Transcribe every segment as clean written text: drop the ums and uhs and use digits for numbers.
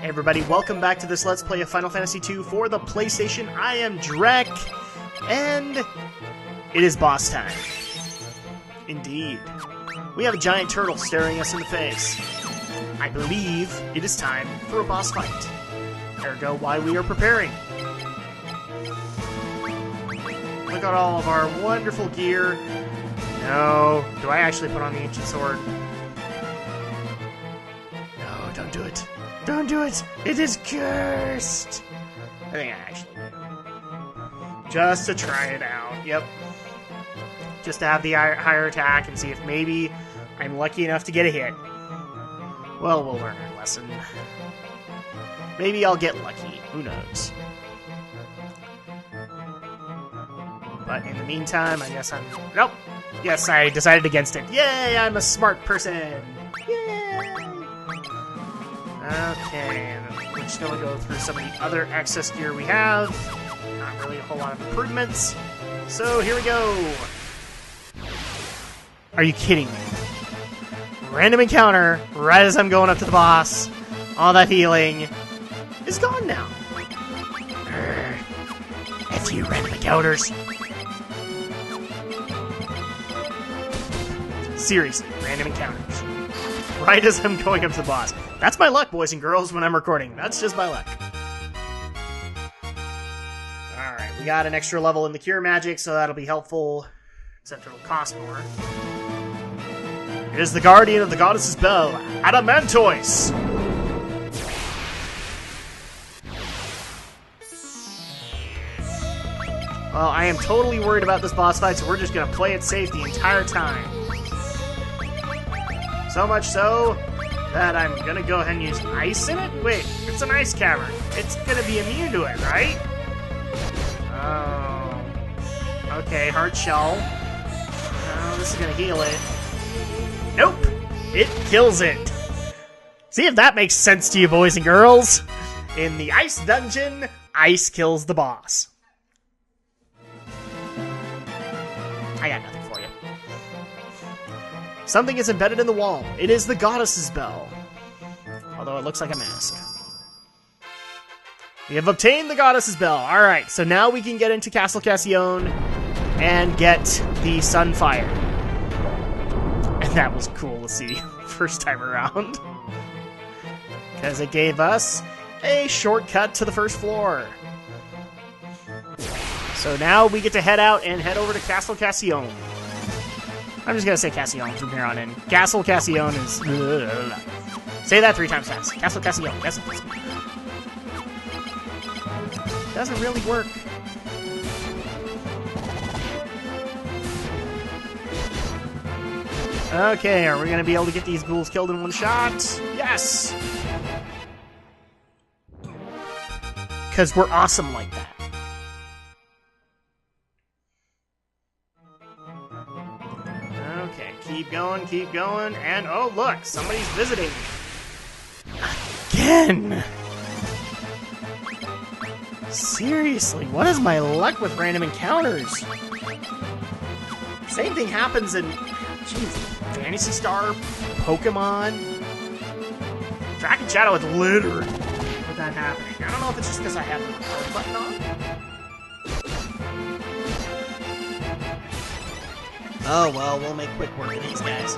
Hey everybody, welcome back to this Let's Play of Final Fantasy II for the PlayStation. I am Drak, and it is boss time. Indeed. We have a giant turtle staring us in the face. I believe it is time for a boss fight. Ergo, why we are preparing. Look at all of our wonderful gear. No. Do I actually put on the ancient sword? No, don't do it. Don't do it! It is cursed! I think I actually do. Just to try it out. Yep. Just to have the higher attack and see if maybe I'm lucky enough to get a hit. Well, we'll learn our lesson. Maybe I'll get lucky. Who knows? But in the meantime, I guess I'm... Nope! Yes, I decided against it. Yay! I'm a smart person! Yay! Okay, we're just going to go through some of the other excess gear we have. Not really a whole lot of improvements. So, here we go! Are you kidding me? Random encounter, right as I'm going up to the boss. All that healing is gone now. F you, random encounters. Seriously, random encounters. Right as I'm going up to the boss. That's my luck, boys and girls, when I'm recording. That's just my luck. Alright, we got an extra level in the cure magic, so that'll be helpful. Except it'll cost more. It is the guardian of the goddess's bell, Adamantoise! Well, I am totally worried about this boss fight, so we're just gonna play it safe the entire time. So much so that I'm gonna go ahead and use ice in it? Wait, it's an ice cavern. It's gonna be immune to it, right? Oh. Okay, hard shell. Oh, this is gonna heal it. Nope! It kills it! See if that makes sense to you, boys and girls! In the ice dungeon, ice kills the boss. I got nothing for you. Something is embedded in the wall. It is the goddess's bell. Although it looks like a mask. We have obtained the goddess's bell. Alright, so now we can get into Castle Cassillon and get the Sunfire. And that was cool to see first time around. Because it gave us a shortcut to the first floor. So now we get to head out and head over to Castle Cassillon. I'm just gonna say Cassillon from here on in. Castle Cassillon is... Say that 3 times fast. Castle Cassillon. Castle Cassillon. Doesn't really work. Okay, are we gonna be able to get these ghouls killed in one shot? Yes! Because we're awesome like that. Keep going, and oh look, somebody's visiting. Again! Seriously, what is my luck with random encounters? Same thing happens in, geez, Phantasy Star, Pokemon. Drak and Shadow with literally with that happening. I don't know if it's just because I have the record button on. Oh, well, we'll make quick work of these guys.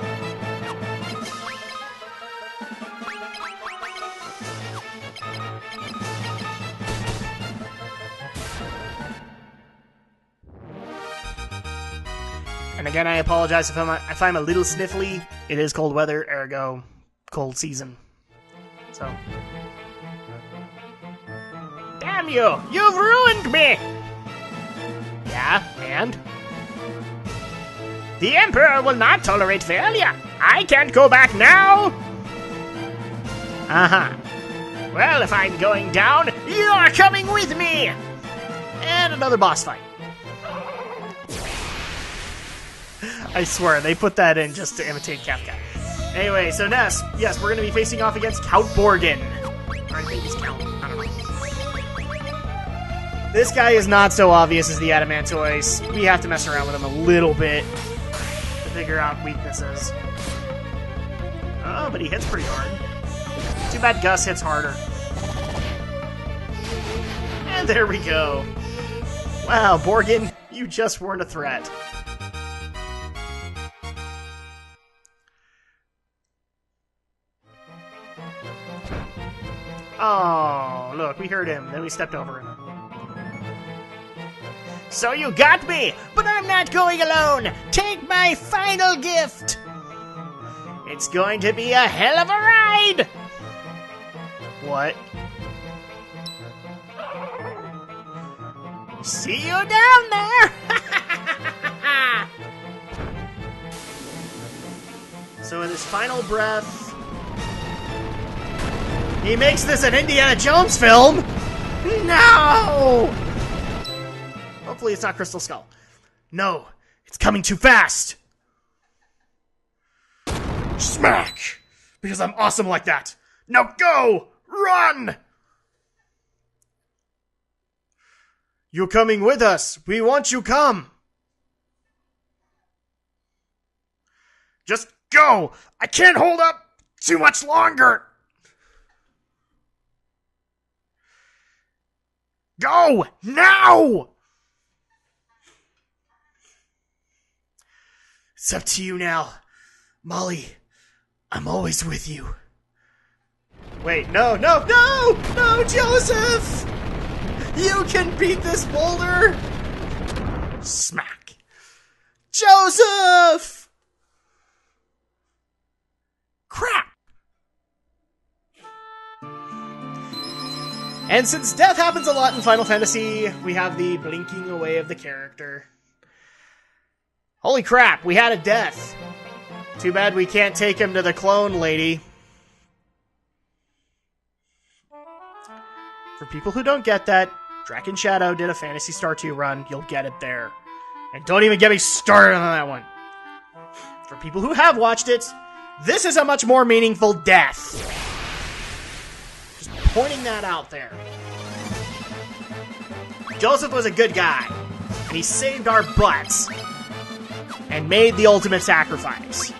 And again, I apologize if I'm a little sniffly. It is cold weather, ergo, cold season. So. Damn you! You've ruined me! Yeah, and? The Emperor will not tolerate failure. I can't go back now. Uh-huh. Well, if I'm going down, you're coming with me. And another boss fight. I swear, they put that in just to imitate Kafka. Anyway, so Ness, yes, we're going to be facing off against Count Borgin. Or I think he's Count. I don't know. This guy is not so obvious as the Adamantoise. We have to mess around with him a little bit. Figure out weaknesses. Oh, but he hits pretty hard. Too bad Gus hits harder. And there we go. Wow, Borgin, you just weren't a threat. Oh, look, we heard him, then we stepped over him. So you got me, but I'm not going alone. Take my final gift. It's going to be a hell of a ride. What? See you down there. So in his final breath, he makes this an Indiana Jones film? No! Hopefully it's not Crystal Skull. No, it's coming too fast! Smack! Because I'm awesome like that. Now go! Run! You're coming with us. We want you come. Just go! I can't hold up too much longer! Go! Now! It's up to you now. Molly, I'm always with you. Wait, no, Joseph! You can beat this boulder! Smack. Joseph! Crap! And since death happens a lot in Final Fantasy, we have the blinking away of the character. Holy crap, we had a death. Too bad we can't take him to the clone lady. For people who don't get that, Drak and Shadow did a Phantasy Star 2 run. You'll get it there. And don't even get me started on that one. For people who have watched it, this is a much more meaningful death. Just pointing that out there. Joseph was a good guy. And he saved our butts. And made the ultimate sacrifice.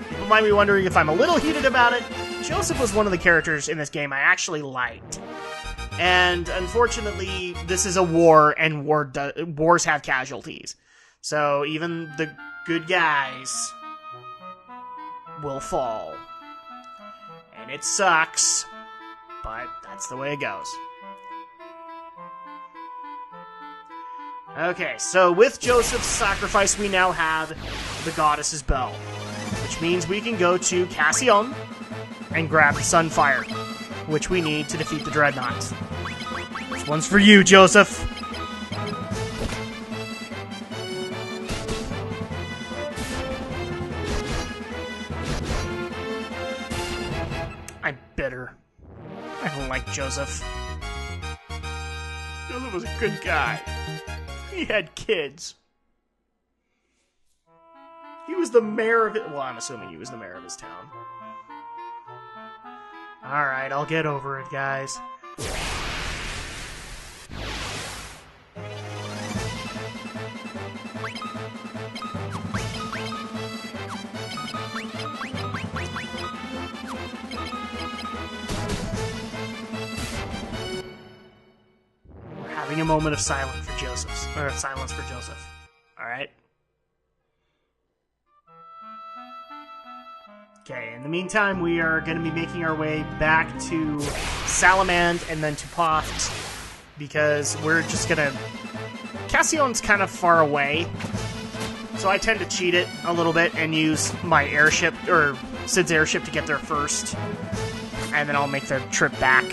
People might be wondering if I'm a little heated about it. Joseph was one of the characters in this game I actually liked. And unfortunately, this is a war, and wars have casualties. So even the good guys will fall. And it sucks, but that's the way it goes. Okay, so with Joseph's sacrifice, we now have the Goddess's Bell, which means we can go to Cassion and grab the Sunfire, which we need to defeat the Dreadnought. This one's for you, Joseph. I'm bitter. I don't like Joseph. Joseph was a good guy. He had kids. He was the mayor of it. Well, I'm assuming he was the mayor of his town. Alright, I'll get over it, guys. Having a moment of silence for Joseph. Alright? Okay, in the meantime, we are going to be making our way back to Salamand and then to Poft, because we're just going to... Cassion's kind of far away, so I tend to cheat it a little bit and use my airship, or Sid's airship, to get there first, and then I'll make the trip back.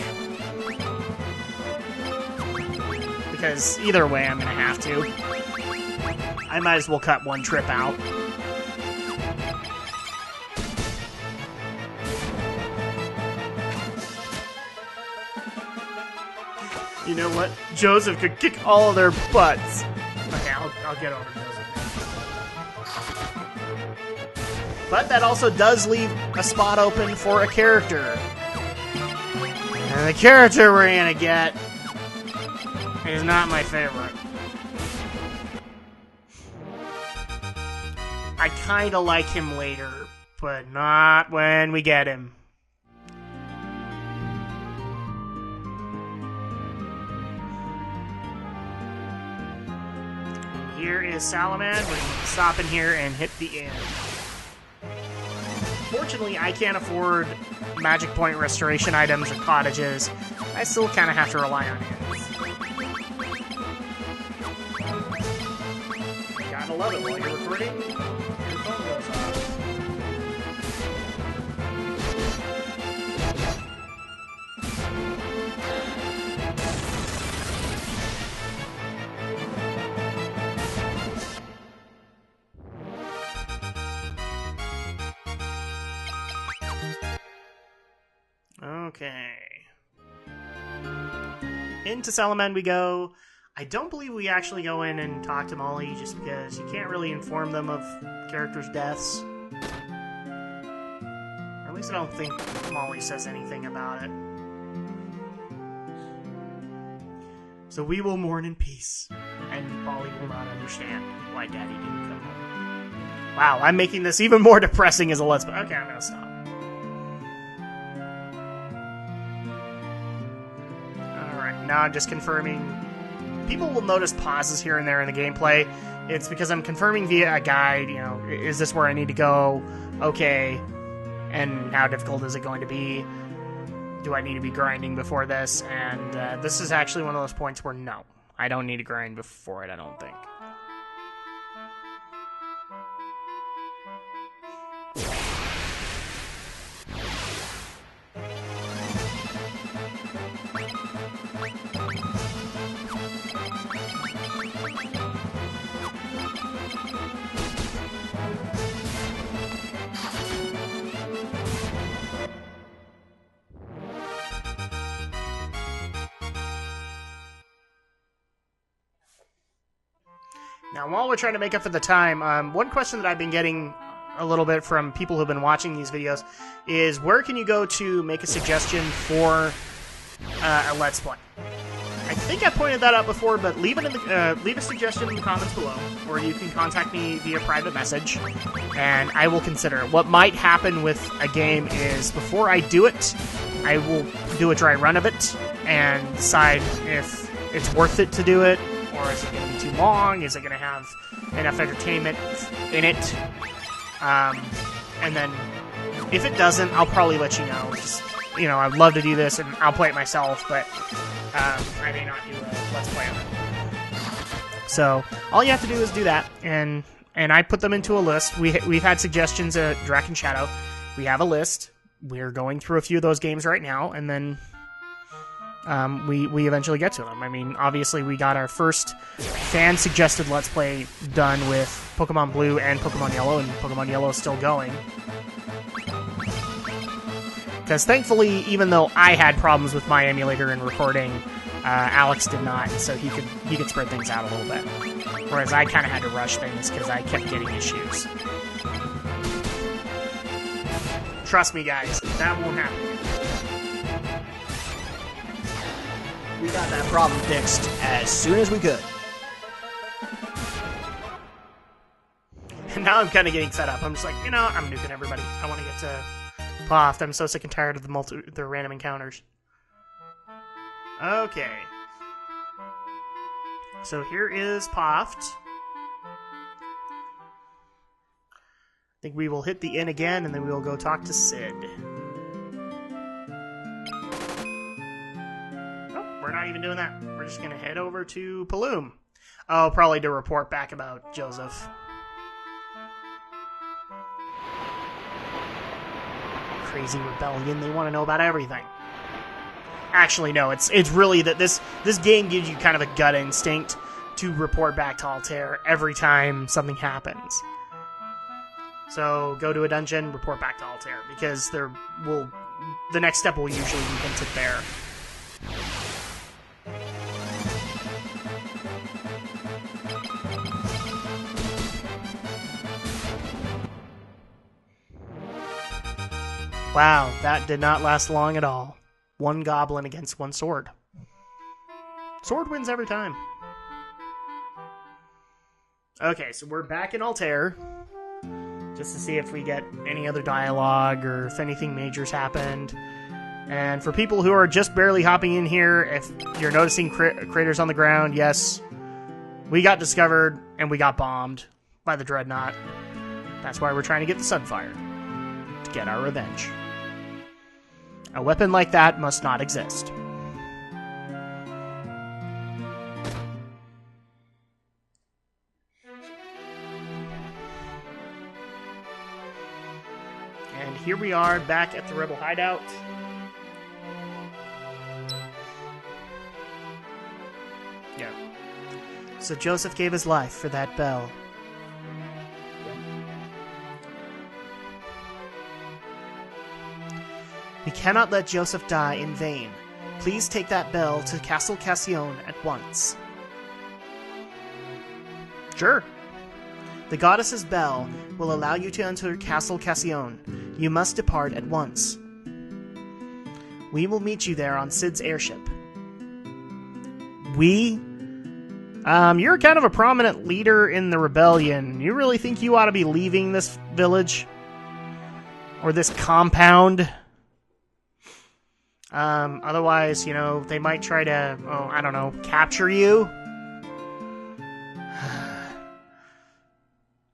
Because either way, I'm going to have to. I might as well cut one trip out. You know what? Joseph could kick all of their butts. Okay, I'll get over Joseph. But that also does leave a spot open for a character. And the character we're gonna get is not my favorite. I kinda like him later, but not when we get him. Here is Salaman. We're going to stop in here and hit the inn. Fortunately, I can't afford magic point restoration items or cottages. I still kind of have to rely on inns. You gotta love it while you're recording. Your phone goes off. Okay. Into Salaman we go. I don't believe we actually go in and talk to Molly, just because you can't really inform them of characters' deaths. Or at least I don't think Molly says anything about it. So we will mourn in peace, and Molly will not understand why Daddy didn't come home. Wow, I'm making this even more depressing as a Let's Play. Okay, I'm gonna stop. Now I'm just confirming. People will notice pauses here and there in the gameplay. It's because I'm confirming via a guide, you know, is this where I need to go? Okay. And how difficult is it going to be? Do I need to be grinding before this? And this is actually one of those points where no, I don't need to grind before it, I don't think. Now, while we're trying to make up for the time, one question that I've been getting a little bit from people who've been watching these videos is, where can you go to make a suggestion for a Let's Play? I think I pointed that out before, but leave a suggestion in the comments below, or you can contact me via private message, and I will consider it. What might happen with a game is, before I do it, I will do a dry run of it and decide if it's worth it to do it, or is it going to be too long? Is it going to have enough entertainment in it? And then, if it doesn't, I'll probably let you know. Just, you know, I'd love to do this, and I'll play it myself, but I may not do a Let's Play of it. So, all you have to do is do that, and I put them into a list. We've had suggestions at Drak and Shadow. We have a list. We're going through a few of those games right now, and then we eventually get to them. I mean, obviously, we got our first fan-suggested Let's Play done with Pokemon Blue and Pokemon Yellow, and Pokemon Yellow is still going. Because thankfully, even though I had problems with my emulator and recording, Alex did not, so he could spread things out a little bit. Whereas I kind of had to rush things because I kept getting issues. Trust me, guys, that won't happen. We got that problem fixed as soon as we could. And now I'm kind of getting fed up. I'm just like, you know, I'm nuking everybody. I want to get to Ploft. I'm so sick and tired of the random encounters. Okay. So here is Ploft. I think we will hit the inn again, and then we will go talk to Sid. We're not even doing that. We're just going to head over to Paloom. Oh, probably to report back about Josef. Crazy rebellion. They want to know about everything. Actually, no. It's really that this game gives you kind of a gut instinct to report back to Altair every time something happens. So go to a dungeon, report back to Altair, because the next step will usually be hinted there. Wow, that did not last long at all. One goblin against one sword. Sword wins every time. Okay, so we're back in Altair. just to see if we get any other dialogue or if anything major's happened. And for people who are just barely hopping in here, if you're noticing craters on the ground, yes, we got discovered and we got bombed by the Dreadnought. That's why we're trying to get the Sunfire, to get our revenge. A weapon like that must not exist. And here we are back at the Rebel hideout. Yeah. So Josef gave his life for that bell. We cannot let Josef die in vain. Please take that bell to Castle Cassillon at once. Sure. The goddess's bell will allow you to enter Castle Cassillon. You must depart at once. We will meet you there on Cid's airship. We? You're kind of a prominent leader in the rebellion. You really think you ought to be leaving this village? Or this compound? Otherwise, you know, they might try to, I don't know, capture you?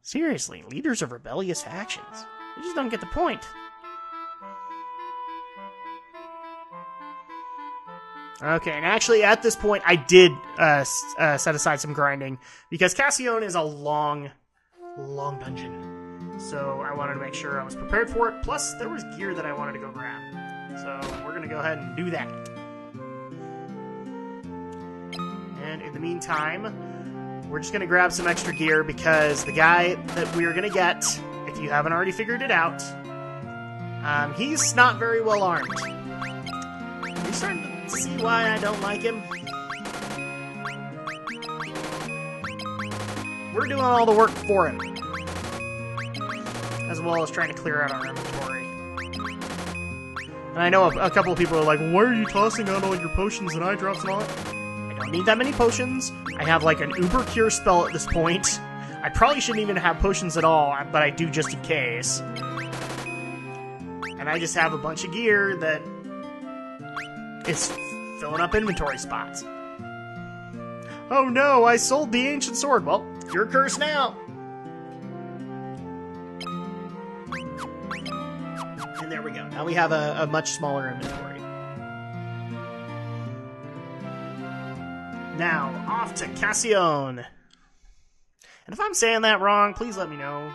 Seriously, leaders of rebellious factions. They just don't get the point. Okay, and actually, at this point, I did set aside some grinding, because Cassillon is a long dungeon. So I wanted to make sure I was prepared for it, plus there was gear that I wanted to go grab. So we're going to go ahead and do that. And in the meantime, we're just going to grab some extra gear, because the guy that we're going to get, if you haven't already figured it out, he's not very well armed. You're starting to see why I don't like him. We're doing all the work for him, as well as trying to clear out our inventory. And I know a couple of people are like, why are you tossing out all your potions and eye drops and all that? I don't need that many potions. I have like an uber cure spell at this point. I probably shouldn't even have potions at all, but I do just in case. And I just have a bunch of gear that is filling up inventory spots. Oh no, I sold the ancient sword. Well, you're cursed now. And there we go. Now we have a much smaller inventory. Now, off to Cassillon. And if I'm saying that wrong, please let me know.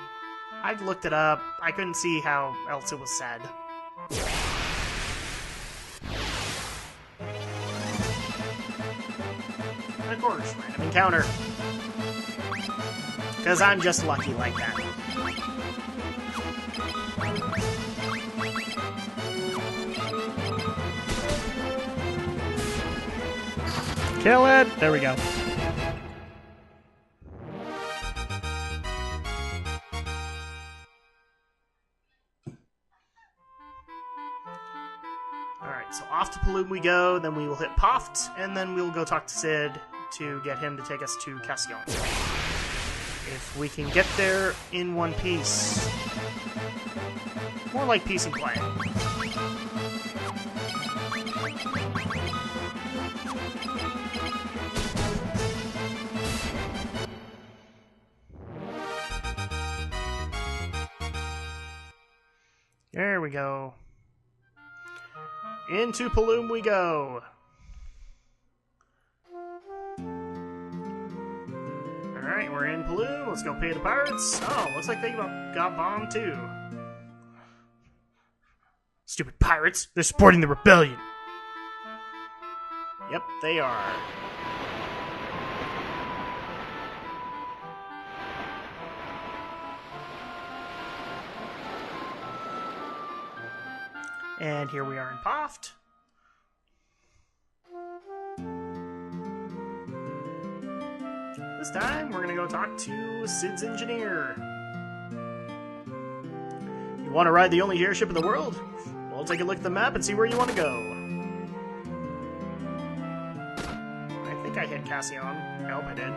I've looked it up. I couldn't see how else it was said. And of course, random encounter. Because I'm just lucky like that. Kill it! There we go. Alright, so off to Paloom we go, then we will hit Poft, and then we'll go talk to Cid to get him to take us to Cassillon. If we can get there in one piece. More like piece and play. There we go. Into Paloom we go. Alright, we're in Paloom. Let's go pay the pirates. Oh, looks like they got bombed too. Stupid pirates. They're supporting the rebellion. Yep, they are. And here we are in Poft. This time, we're going to go talk to Cid's engineer. You want to ride the only airship in the world? Well, take a look at the map and see where you want to go. I think I hit Cassillon. I hope I did.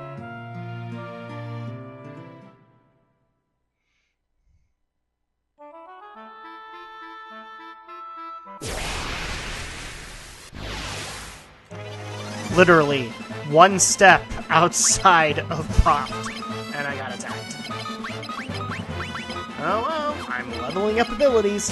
literally one step outside of Poft, and I got attacked. Oh well, I'm leveling up abilities.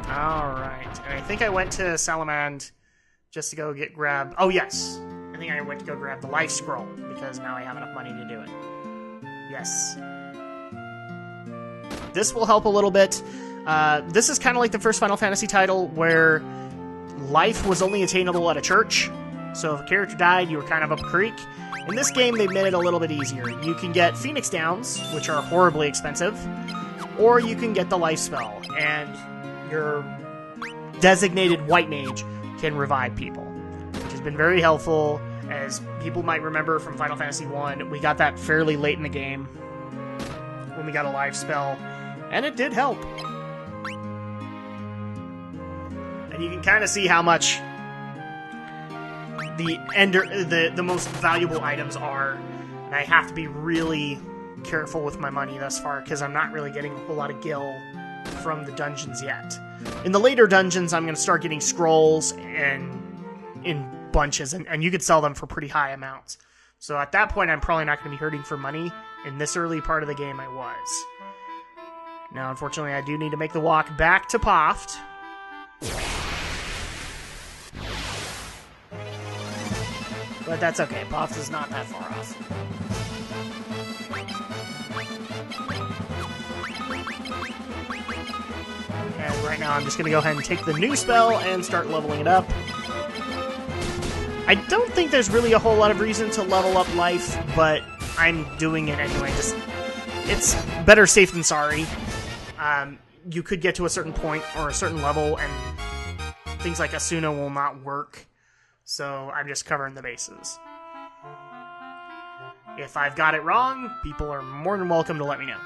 Alright, and I think I went to Salamand just to go grab... Oh, yes! I think I went to go grab the life scroll, because now I have enough money to do it. Yes. This will help a little bit. This is kind of like the first Final Fantasy title, where life was only attainable at a church. So if a character died, you were kind of up a creek. In this game, they've made it a little bit easier. You can get Phoenix Downs, which are horribly expensive, or you can get the life spell, and your designated white mage can revive people, which has been very helpful. As people might remember from Final Fantasy 1, we got that fairly late in the game when we got a life spell, and it did help. And you can kind of see how much the most valuable items are, and I have to be really careful with my money thus far, because I'm not really getting a whole lot of gil from the dungeons yet. In the later dungeons, I'm going to start getting scrolls and in bunches, and you could sell them for pretty high amounts. So at that point, I'm probably not going to be hurting for money. In this early part of the game, I was. Now, unfortunately, I do need to make the walk back to Poft. But that's okay. Poft is not that far off. And right now I'm just going to go ahead and take the new spell and start leveling it up. I don't think there's really a whole lot of reason to level up life, but I'm doing it anyway. It's better safe than sorry. You could get to a certain point or a certain level and things like Asuna will not work. So I'm just covering the bases. If I've got it wrong, people are more than welcome to let me know.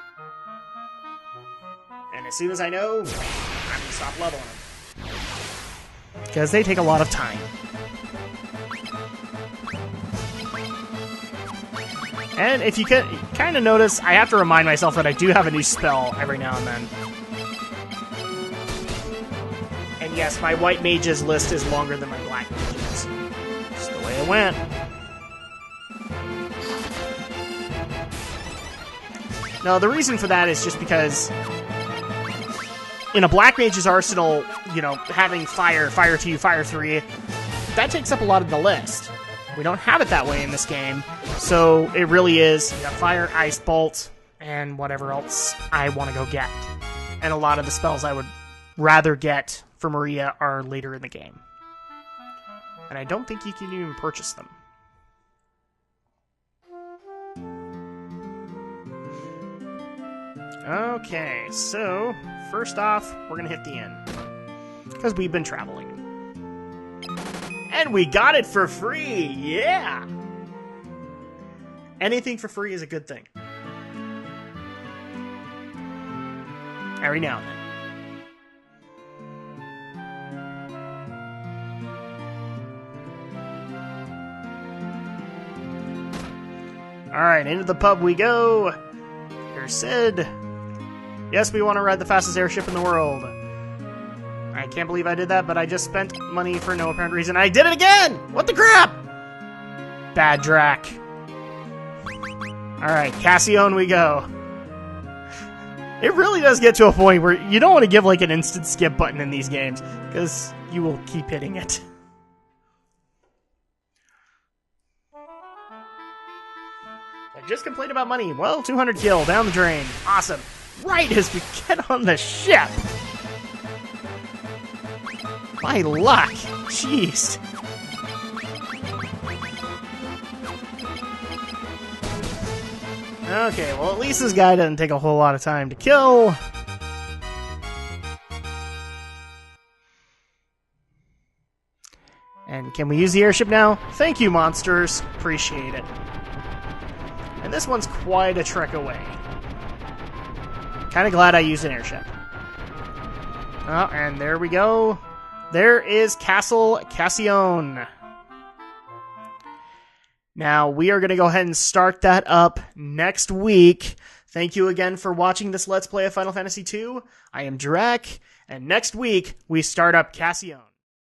And as soon as I know, I'm going to stop leveling them. Because they take a lot of time. And if you can kind of notice, I have to remind myself that I do have a new spell every now and then. And yes, my white mages list is longer than my black mages. Just the way it went. No, the reason for that is just because in a black mage's arsenal, you know, having fire 2, fire 3, that takes up a lot of the list. We don't have it that way in this game, so it really is, you got fire, ice, bolt, and whatever else I want to go get. And a lot of the spells I would rather get for Maria are later in the game. And I don't think you can even purchase them. Okay, so first off, we're going to hit the inn. Because we've been traveling. And we got it for free! Yeah! Anything for free is a good thing. Every now and then. Alright, into the pub we go. Here's Sid. Yes, we want to ride the fastest airship in the world. I can't believe I did that, but I just spent money for no apparent reason. I did it again! What the crap? Bad Drak. Alright, Cassione we go. It really does get to a point where you don't want to give like an instant skip button in these games, because you will keep hitting it. I just complained about money. Well, 200 gil down the drain. Awesome. Right as we get on the ship. My luck! Jeez! Okay, well at least this guy doesn't take a whole lot of time to kill. And can we use the airship now? Thank you, monsters. Appreciate it. And this one's quite a trek away. Kinda glad I used an airship. Oh, and there we go. There is Castle Cassione. Now, we are going to go ahead and start that up next week. Thank you again for watching this Let's Play of Final Fantasy II. I am Drak, and next week, we start up Cassione.